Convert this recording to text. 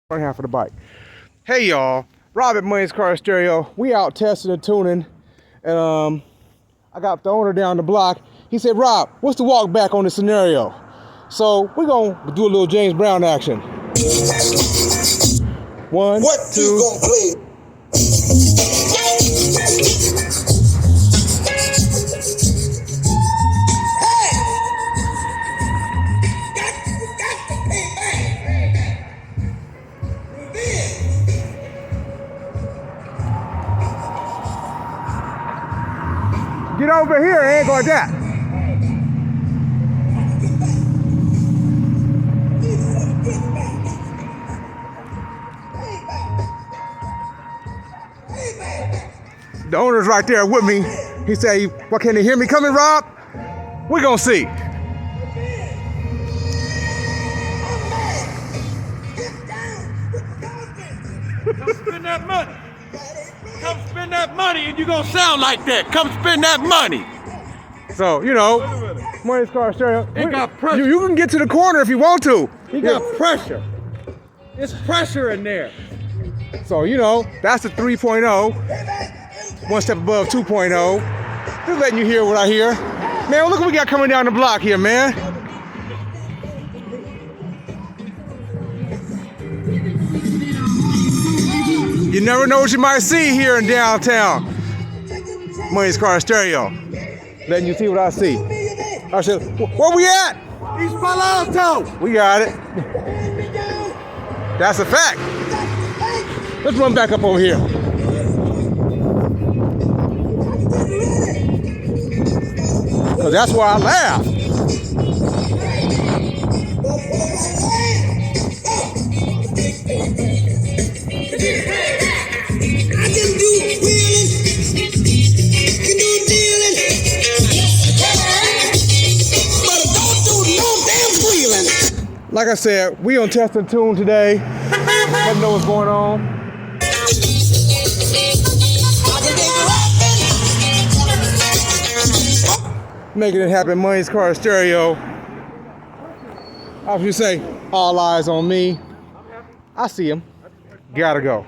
front half of the bike. Hey y'all, Rob at Money's Car Stereo. We out testing and tuning, and I got the owner down the block. He said, Rob, what's the walk back on this scenario? So we're gonna do a little James Brown action. One, what two. You gonna play? Get over here, it ain't like that. The owner's right there with me. He said, "What, can they hear me coming, Rob?" We're gonna see. Come spend that money. Come spend that money and you're gonna sound like that. Come spend that money. So, you know, Money's Car Stereo. It got pressure. You can get to the corner if you want to. He got pressure. There's pressure in there. So, you know, that's the 3.0. One step above 2.0. Just letting you hear what I hear. Man, look what we got coming down the block here, man. You never know what you might see here in downtown. Money's Car Stereo. Letting you see what I see. I said, where we at? East Palo Alto. We got it. That's a fact. Let's run back up over here. Cause that's why I laugh. I can do wheeling, can do dealing, but I don't do no damn wheeling. Like I said, we on Test and Tune today. Let them know what's going on. Making it happen, Money's Car Stereo. How should you say? All eyes on me. I see him. Gotta go.